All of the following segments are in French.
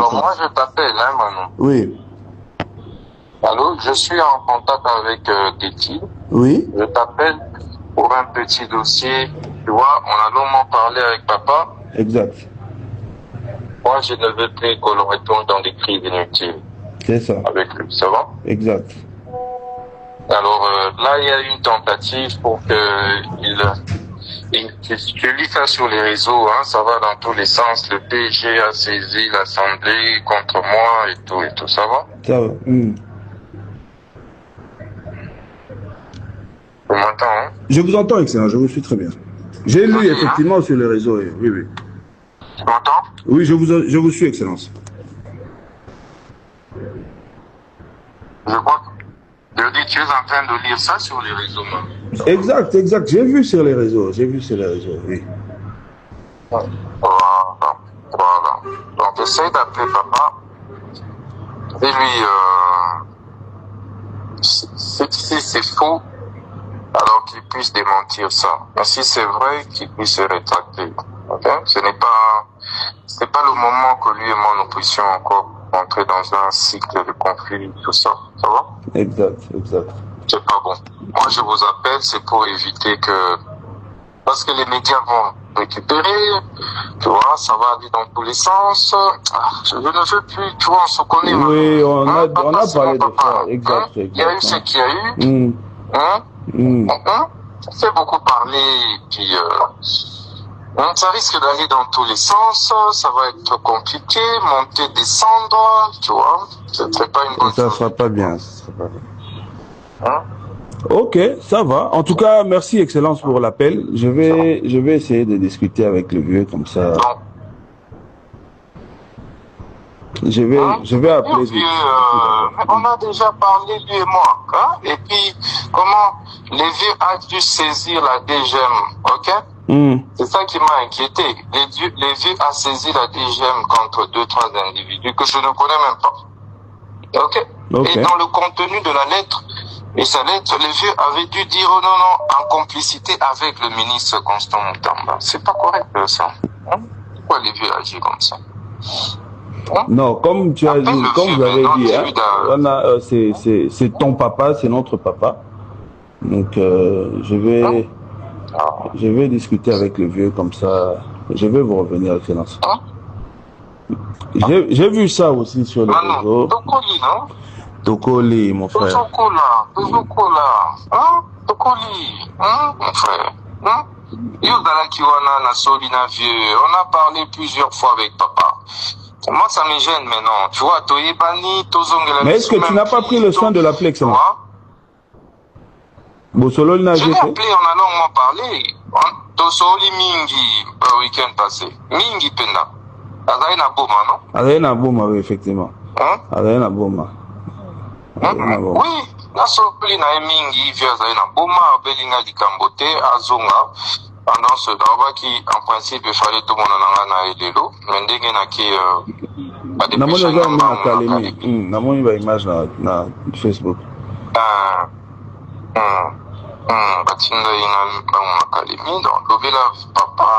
Alors moi je t'appelle, hein, Manon. Oui. Allô, je suis en contact avec Teti. Oui. Je t'appelle pour un petit dossier. Tu vois, on a longuement parlé avec papa. Exact. Moi, je ne veux plus qu'on le retombe dans des crises inutiles. C'est ça. Avec lui, ça va? Exact. Alors là, il y a une tentative pour que je lis ça sur les réseaux, hein, ça va dans tous les sens. Le PG a saisi l'Assemblée contre moi et tout, ça va? Ça va. Tu m'entends, hein? Je vous entends, excellent, je vous suis très bien. J'ai lu effectivement sur les réseaux, oui. Tu m'entends? Oui, je vous suis, excellence. Je crois que tu es en train de lire ça sur les réseaux, non? Exact. J'ai vu sur les réseaux, oui. Voilà. Donc, essaye d'appeler papa. Et lui, si c'est faux, alors qu'il puisse démentir ça. Mais si c'est vrai, qu'il puisse se rétracter. Ok? Ce n'est pas le moment que lui et moi nous puissions encore entrer dans un cycle de conflit, tout ça. Ça va? Exact. C'est pas bon. Moi, je vous appelle, c'est pour éviter que... Parce que les médias vont récupérer, tu vois, ça va aller dans tous les sens. Je ne veux plus, tu vois, on se connaît. Oui, on a parlé de ça, exact. Il y a eu ce qu'il y a eu. Ça fait beaucoup parler, et puis ça risque d'aller dans tous les sens, ça va être compliqué, monter, descendre, tu vois, ce ne serait pas une bonne chose. Ça ne sera pas bien, Ok, ça va. En tout cas, merci Excellence pour l'appel. Je vais essayer de discuter avec le vieux comme ça. Je vais appeler. On a déjà parlé, lui et moi. Hein? Et puis, comment les vieux a dû saisir la DGM, ok? C'est ça qui m'a inquiété. Les vieux a saisi la DGM contre 2-3 individus que je ne connais même pas. Ok? Et dans le contenu de la lettre, et sa lettre, les vieux avaient dû dire oh non, en complicité avec le ministre Constant Moutamba. C'est pas correct ça. Hein? Pourquoi les vieux agissent comme ça? Hein? Non, comme tu as dit, comme vous avez dit, hein, c'est ton papa, c'est notre papa. Donc je vais discuter avec le vieux comme ça. Je vais vous revenir, Excellence. J'ai vu ça aussi sur les réseaux. Tokoli, mon frère. Tozokola. Hein? Tokoli. Hein, mon frère. Hein? On a parlé plusieurs fois avec papa. Moi, ça me gêne maintenant. Tu vois, mais est-ce que tu n'as pas pris le soin de l'appeler, Excellence? Je l'ai appelé, on a longuement parlé. Tosoli Mingi, le week-end passé. Mingi Penda. Azaïna Boma, non? Azaïna Boma, oui, effectivement. Azaïna Boma. Oui, nasopeli na mingi via Azaïna Boma, Belinga di Kambote, Azonga. Pendant ce temps qui en principe il fallait tout le monde en a lelo, mais dès qu'il y a une image na Facebook. Batinda ina académie donc lovela papa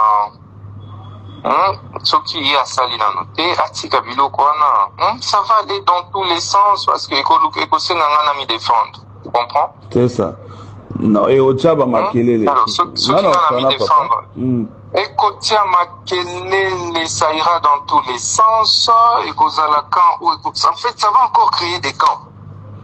soki y a sali na noté atika biloko wana ça va aller dans tous les sens parce que ekosenga ngana mi défendre, tu comprends? C'est ça. Non, et au Tchaba Makelele. Alors, ce qui m'a mis défendre. Et Kotia Makelele, ça ira dans tous les sens. Et Kozalakan, en fait, ça va encore créer des camps.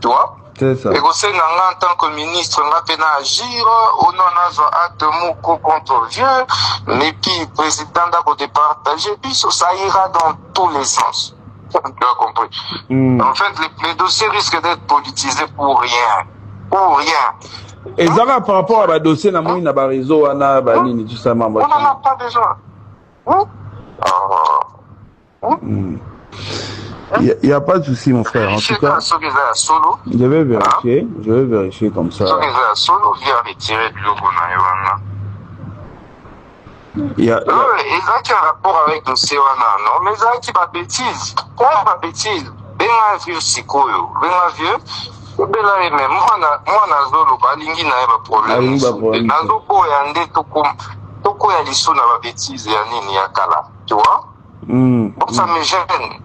Tu vois? C'est ça. Et Kosé Nanga, en tant que ministre, on a peine à agir. On en a acte mouko contre vieux. Mais puis, président d'abord départager. Puis, ça ira dans tous les sens. Tu as compris? En fait, les dossiers risquent d'être politisés pour rien. Pour rien. Et ça par rapport à la dossier, on a un réseau, on a tout ça. On n'en a pas déjà. Il n'y a pas de souci, mon frère. En tout cas, je vais vérifier comme ça. Il y a un rapport avec le dossier, non? Mais ça qui va bêtise. Quoi, ma bêtise? Ben vieux sikoyo, ben vieux. Bela eme moi nazolo balingi na eba problème nazoko ya nde toko ya liso na ba bêtise ya nini ya kala, tu vois? Bon, ça me gêne.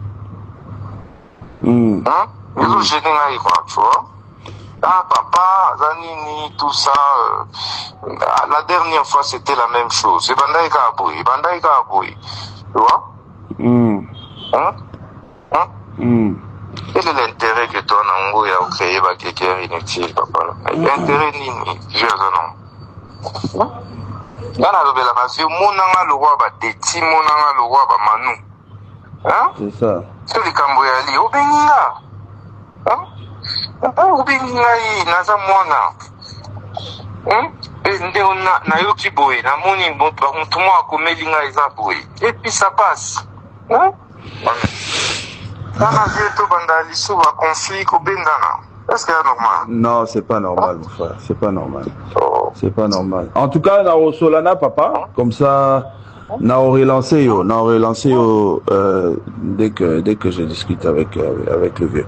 Hein? Ils ont gêné quoi, tu vois. Ah, papa, Zanini, tout ça. La dernière fois, c'était la même chose. C'est Bandai Kaboui. Tu vois? Quel est l'intérêt que toi, Nango, a créé quelqu'un inutile, papa? L'intérêt, Nini, je non. Gana lobela kasi monanga le roi ba Teti, monanga le roi ba Manu. Hein? C'est ça. C'est le kambo ya li obenga. Hein? Obenga yi naza mwana. Hein? Nde na yoki boy, na moni mutu mo akomeli nga eza boy. Et puis ça passe. Hein? Kana vieto banda lisu ba conflit ko bendana. Est-ce que c'est normal? Non, c'est pas normal, mon frère. C'est pas normal. C'est pas normal. En tout cas, na Solana, papa, comme ça, na relancé dès que je discute avec le vieux.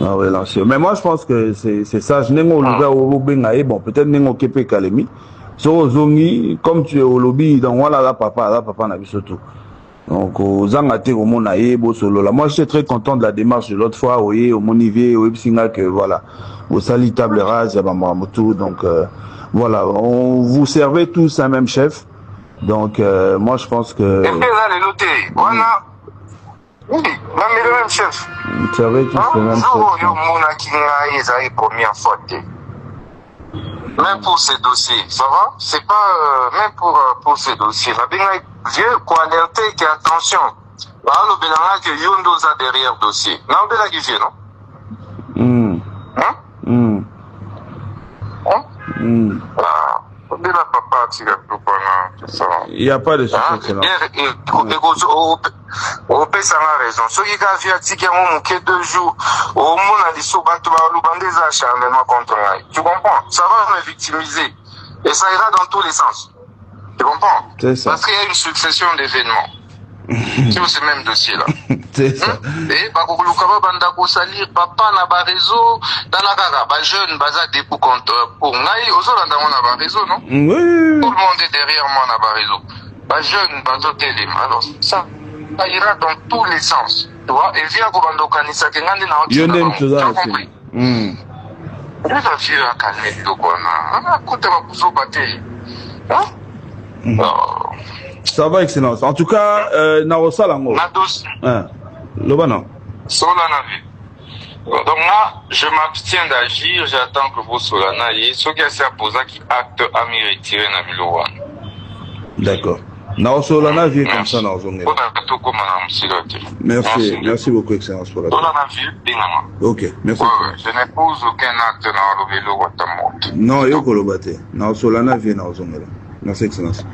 Na relancé. Mais moi, je pense que c'est ça. Je n'ai pas au Bengaï. Bon, peut-être n'ai pas Kalemi. So zongi, comme tu es au lobby, donc voilà, là, papa n'a vu surtout. Donc, aux Angaté, au Monaïe, Solola. Moi, j'étais très content de la démarche de l'autre fois, au Monivier, au Epsinga, que voilà, au Sali Table Rase, tout. Donc, voilà, on vous servait tous un même chef. Donc, moi, je pense que. Et puis là, les lotés, voilà. Oui, même le même chef. Vous servez tous le même chef. Même pour ces dossiers, ça va? C'est pas même pour ces dossiers. La bien vieux quoi alerter que attention. Bah le belanga que Yondoza derrière dossier. Non bela qui vient non? Bela papa tu vas tout ça. Il n'y a pas de souci. Au pays ça a raison. Ceux qui ont vu attiquer mon mouquet 2 jours, au monde a dit souvent tu vas loubander des acharnements contre moi. Tu comprends? Ça va me victimiser. Et ça ira dans tous les sens. Tu comprends? C'est ça. Parce qu'il y a une succession d'événements. Sur ce même dossier-là. C'est ça. Et Bakoulukaba Bandako Salir, papa n'a pas réseau, Tanakara, jeune, Bazade pour contre, pour Naï, aux autres, on n'a pas réseau, non? Oui. Tout le monde est derrière moi, n'a pas réseau. Jeune, Bazotelim. Alors, ça ira dans tous les sens. Tu vois? Et via Kobando Kanisa, Kengandi n'a aucun. Tu as compris? Je vais faire un calme, Dokwana. Écoute, ma pousse au bâté. Hein? Ça va, Excellence. En tout cas, Narosa Lango. Lobano. Solana. Donc là, je m'abstiens d'agir, j'attends que vous Solana y ce qui est posé qui acte à m'y retirer na Milowan. D'accord. Narosolana vient comme ça dans zone. Merci beaucoup, Excellence, pour la. Ok, merci. Je n'épouse aucun acte dans le vélo. Non, il y a Narosolana vient dans zone. Merci, Excellence.